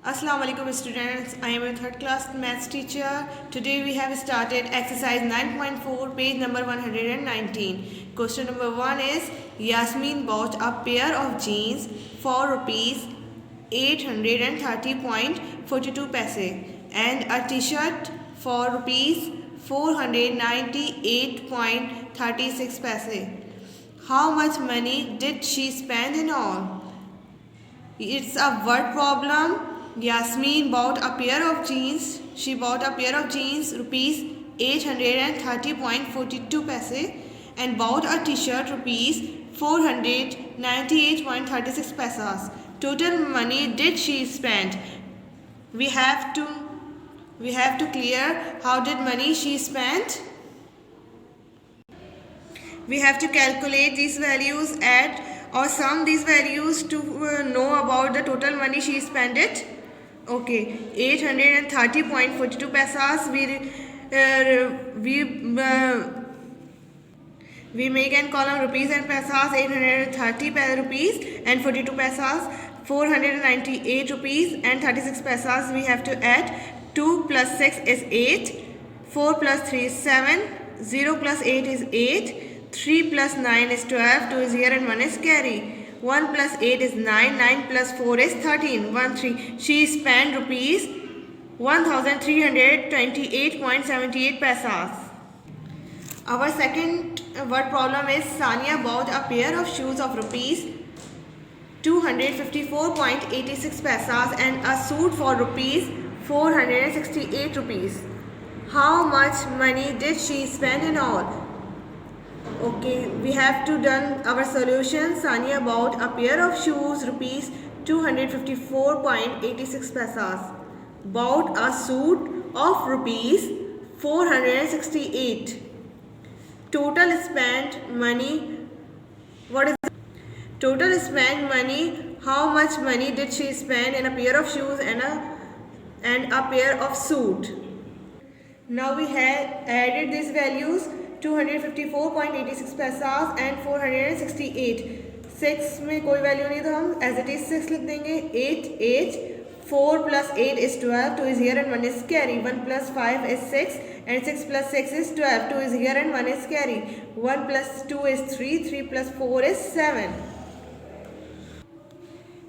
Assalamu alaikum students, I am a third class maths teacher. Today we have started exercise 9.4 page number 119. Question number 1 is Yasmin bought a pair of jeans for rupees 830.42 paise and a t-shirt for rupees 498.36 paise. How much money did she spend in all? It's a word problem. Yasmin bought a pair of jeans. She bought a pair of jeans rupees 830.42 paise and bought a t-shirt rupees 498.36 pesos. Total money did she spend? We have to clear how did money she spent. We have to calculate these values, add or sum these values to know about the total money she spent it. Okay, 830.42 pesos. We make an column rupees and pesos. 830 rupees and 42 pesos. 498 rupees and 36 pesos. We have to add. 2 plus 6 is 8. 4 plus 3 is 7. 0 plus 8 is 8. 3 plus 9 is 12, 2 is here and 1 is carry. 1 plus 8 is 9, 9 plus 4 is 13, 1, 3. She spent rupees 1328.78 pesos. Our second word problem is Sania bought a pair of shoes of rupees 254.86 pesos and a suit for rupees 468 rupees. How much money did she spend in all? Okay, we have to done our solution. Sania bought a pair of shoes rupees 254.86 pesos. Bought a suit of rupees 468. Total spent money. What is total spent money? How much money did she spend in a pair of shoes and a pair of suit? Now we have added these values. 254.86 pesos and 468. 6 में कोई value नहीं तो हम as it is 6 लिख देंगे. 8 4 plus 8 is 12, 2 is here and 1 is carry. 1 plus 5 is 6 and 6 plus 6 is 12, 2 is here and 1 is carry. 1 plus 2 is 3, 3 plus 4 is 7.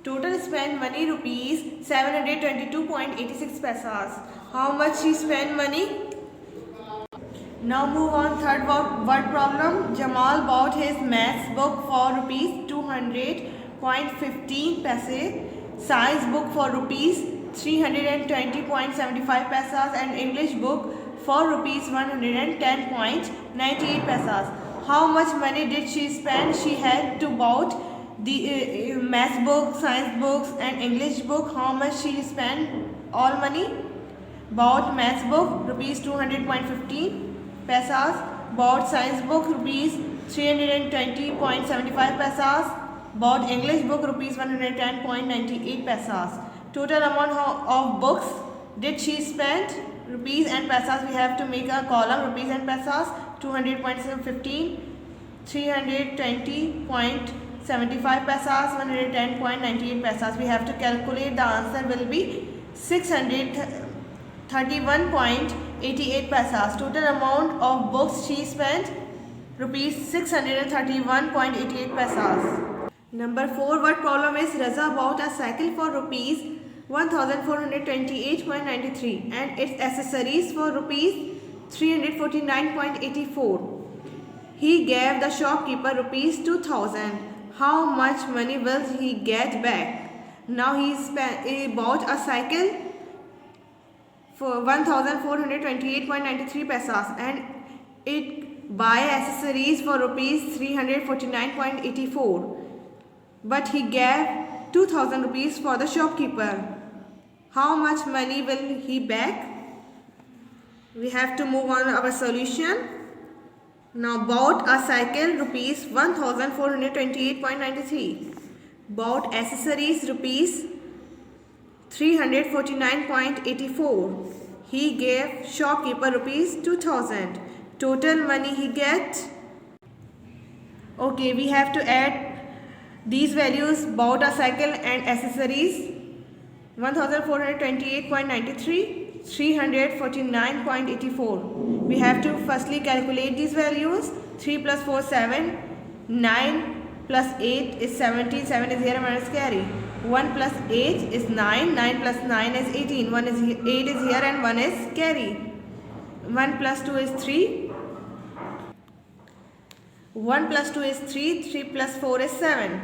Total spent money rupees 722.86 pesos. How much she spent money? Now move on third word problem. Jamal bought his maths book for rupees 200.15 paise, science book for rupees 320.75 pesos and English book for rupees 110.98 pesos. How much money did she spend? She had to bought the maths book, science books and English book. How much she spent all money? Bought maths book rupees 200.15 pesos, bought science book rupees 320.75 pesos, bought English book rupees 110.98 pesos. Total amount of books did she spend? Rupees and pesos. We have to make a column rupees and pesos. 200.15, 320.75 pesos, 110.98 pesos. We have to calculate. The answer will be 631.88 pesos. Total amount of books she spent rupees 631.88 pesos. Number 4 word problem is Raza bought a cycle for rupees 1428.93 and its accessories for rupees 349.84. He gave the shopkeeper rupees 2000. How much money will he get back? Now he bought a cycle for 1428.93 pesos and it buy accessories for rupees 349.84, but he gave 2000 rupees for the shopkeeper. How much money will he back? We have to move on our solution. Now bought a cycle rupees 1428.93, bought accessories rupees 349.84. He gave shopkeeper rupees 2000. Total money he get. Okay, we have to add these values, bought a cycle and accessories. 1428.93, 349.84. We have to firstly calculate these values. 3 plus 4 7, 9 plus 8 is 17, 7 is here and 1 is carry. 1 plus 8 is 9, 9 plus 9 is 18, 1 is 8 is here and 1 is carry. 1 plus 2 is 3, 1 plus 2 is 3, 3 plus 4 is 7,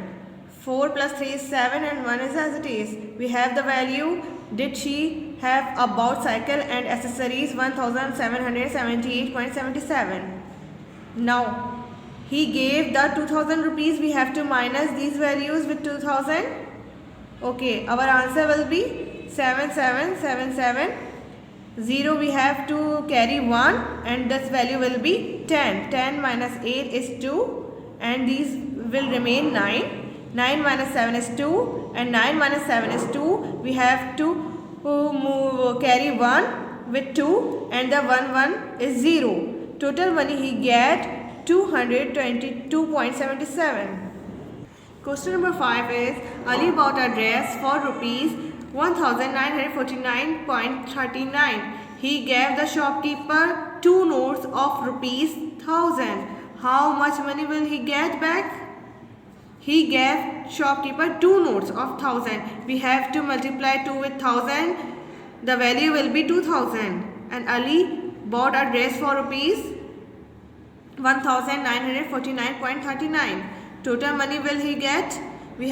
4 plus 3 is 7 and 1 is as it is. We have the value. Did she have a bout cycle and accessories? 1778.77. Now he gave the 2000 rupees. We have to minus these values with 2000. Okay, our answer will be 7777. 0 we have to carry 1 and this value will be 10. 10 minus 8 is 2 and these will remain 9. 9 minus 7 is 2 and 9 minus 7 is 2. We have to carry 1 with 2 and the 1 is 0. Total money he get 222.77. Question number 5 is Ali bought a dress for rupees 1949.39. He gave the shopkeeper 2 notes of rupees 1000. How much money will he get back? He gave shopkeeper 2 notes of 1000. We have to multiply 2 with 1000. The value will be 2000. And Ali bought a dress for rupees 1949.39. Total money will he get? We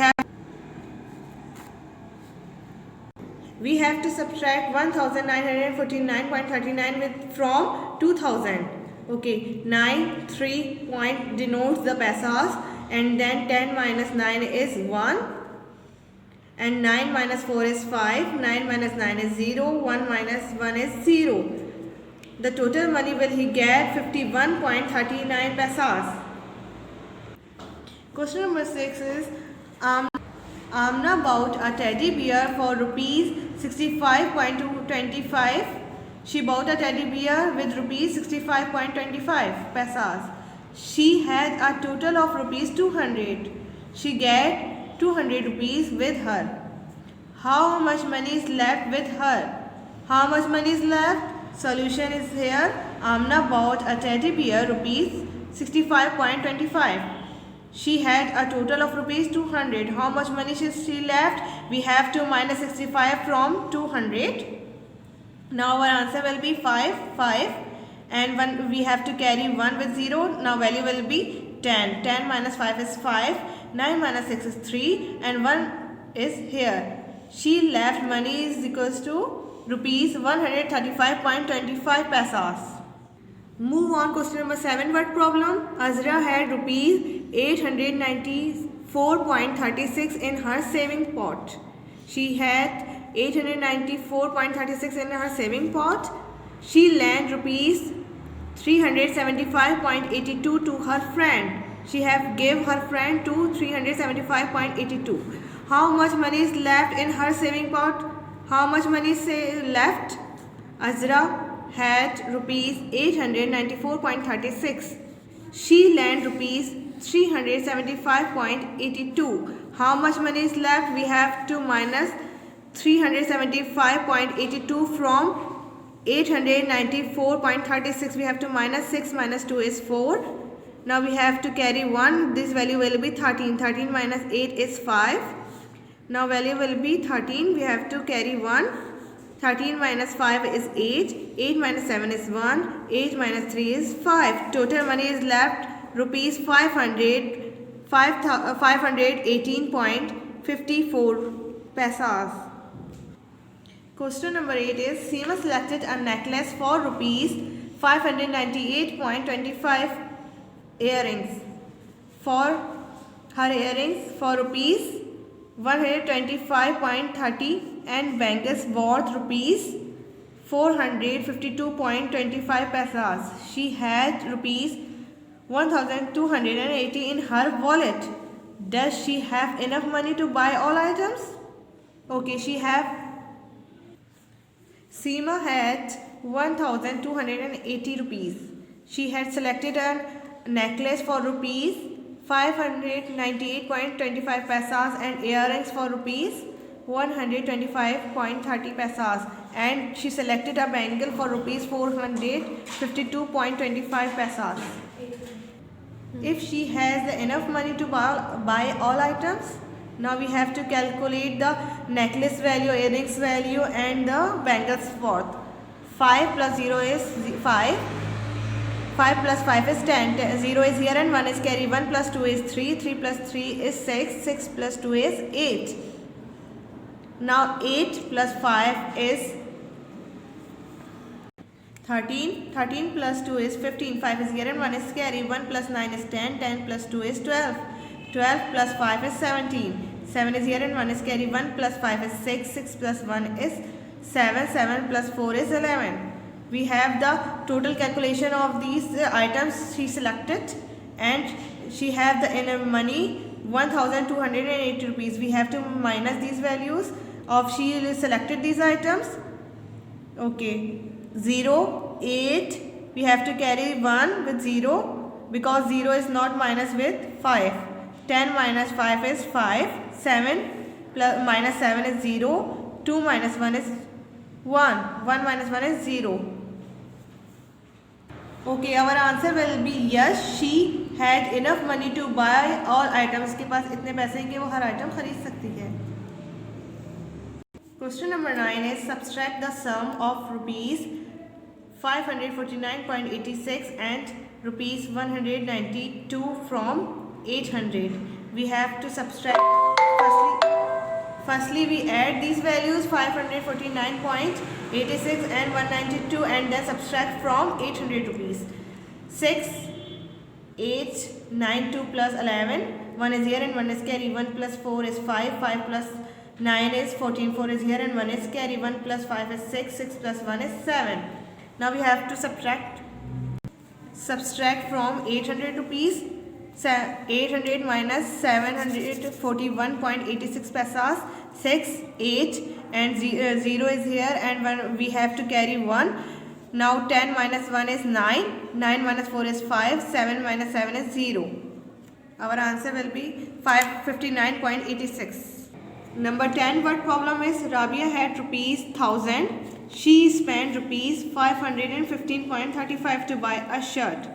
have to subtract 1949.39 from 2000. Okay, 9 3 point denotes the paisas and then 10 minus 9 is 1 and 9 minus 4 is 5, 9 minus 9 is 0, 1 minus 1 is 0. The total money will he get 51.39 paisas. Question number 6 is Amna bought a teddy bear for rupees 65.25. She bought a teddy bear with rupees 65.25 paisas. She had a total of rupees 200. She get 200 rupees with her. How much money is left with her? How much money is left? Solution is here. Amna bought a teddy bear rupees 65.25. She had a total of rupees 200. How much money is she left? We have to minus 65 from 200. Now our answer will be 5 and we have to carry 1 with 0. Now value will be 10. 10 minus 5 is 5. 9 minus 6 is 3 and 1 is here. She left money is equals to rupees 135.25 paisas. Move on, question number 7 word problem. Azra had rupees 894.36 in her saving pot. She had 894.36 in her saving pot. She lent rupees 375.82 to her friend. She have give her friend to 375.82. How much money is left in her saving pot? How much money is left? Azra had rupees 894.36. She lent rupees 375.82. How much money is left? We have to minus 375.82 from 894.36. We have to minus 6 minus 2 is 4. Now we have to carry 1. This value will be 13. 13 minus 8 is 5. Now value will be 13. We have to carry 1. 13 minus 5 is 8. 8 minus 7 is 1. 8 minus 3 is 5. Total money is left rupees 518.54 paisas. Question number 8 is Seema selected a necklace for rupees 598.25 earrings. For her earrings for rupees 125.30 and bangles worth rupees 452.25 paisas. She had rupees 1280 in her wallet. Does she have enough money to buy all items? Okay, Seema had 1280 rupees. She had selected a necklace for rupees 598.25 paisas and earrings for rupees 125.30 paisas, and she selected a bangle for rupees 452.25 paisas. If she has enough money to buy all items, now we have to calculate the necklace value, earrings value, and the bangles worth. 5 plus 0 is 5. 5 plus 5 is 10. 0 is here and 1 is carry. 1 plus 2 is 3. 3 plus 3 is 6. 6 plus 2 is 8. Now 8 plus 5 is 13. 13 plus 2 is 15. 5 is here and 1 is carry. 1 plus 9 is 10. 10 plus 2 is 12. 12 plus 5 is 17. 7 is here and 1 is carry. 1 plus 5 is 6. 6 plus 1 is 7. 7 plus 4 is 11. We have the total calculation of these items she selected, and she have the money 1280 rupees. We have to minus these values of she selected these items. Okay, 0, 8, we have to carry 1 with 0 because 0 is not minus with 5. 10 minus 5 is 5. 7 plus minus 7 is 0. 2 minus 1 is 1. 1 minus 1 is 0. Okay, our answer will be yes. She had enough money to buy all items. के पास इतने पैसे हैं कि वो हर item खरीद सकती है. Question number 9 is subtract the sum of rupees 549.86 and rupees 192 from 800. We have to subtract. Firstly, we add these values 549.86 and 192 and then subtract from 800 rupees. 6, 8, 9, 2 plus 11. 1 is here and 1 is carry. 1 plus 4 is 5. 5 plus 9 is 14. 4 is here and 1 is carry. 1 plus 5 is 6. 6 plus 1 is 7. Now we have to subtract from 800 rupees. 800 minus 741.86 paisas. 6, 8 and 0 is here and 1, we have to carry 1. Now 10 minus 1 is 9. 9 minus 4 is 5. 7 minus 7 is 0. Our answer will be 559.86. Number 10 word problem is Rabia had rupees 1000. She spent rupees 515.35 to buy a shirt.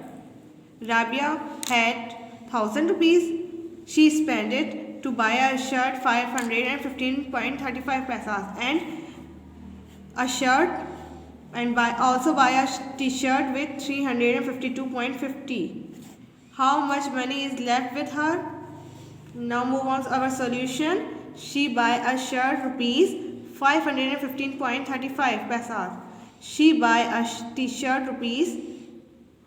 Rabia had 1000 rupees. She spent it to buy a shirt 515.35 paisas and a shirt and also buy a t-shirt with 352.50. How much money is left with her? Now move on to our solution. She buy a shirt rupees 515.35 paisas. She buy a t-shirt rupees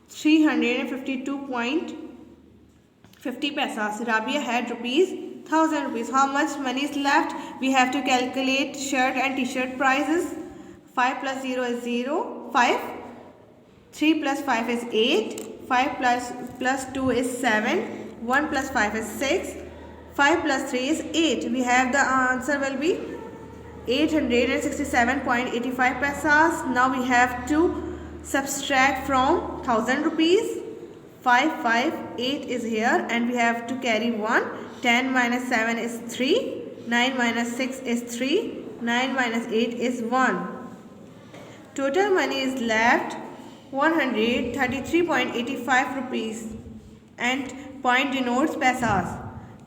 352.50 paisas. Rabia had rupees 1000 rupees. How much money is left? We have to calculate shirt and t-shirt prices. 5 plus 0 is 0. 5. 3 plus 5 is 8. 5 plus 2 is 7. 1 plus 5 is 6. 5 plus 3 is 8. We have the answer will be 867.85 paisas. Now we have to subtract from 1000 rupees. 558 is here and we have to carry 1. 10 minus 7 is 3. 9 minus 6 is 3. 9 minus 8 is 1. Total money is left 133.85 rupees and point denotes paisas.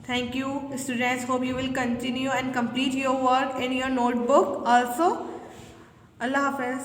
Thank you students. Hope you will continue and complete your work in your notebook also. Allah Hafiz.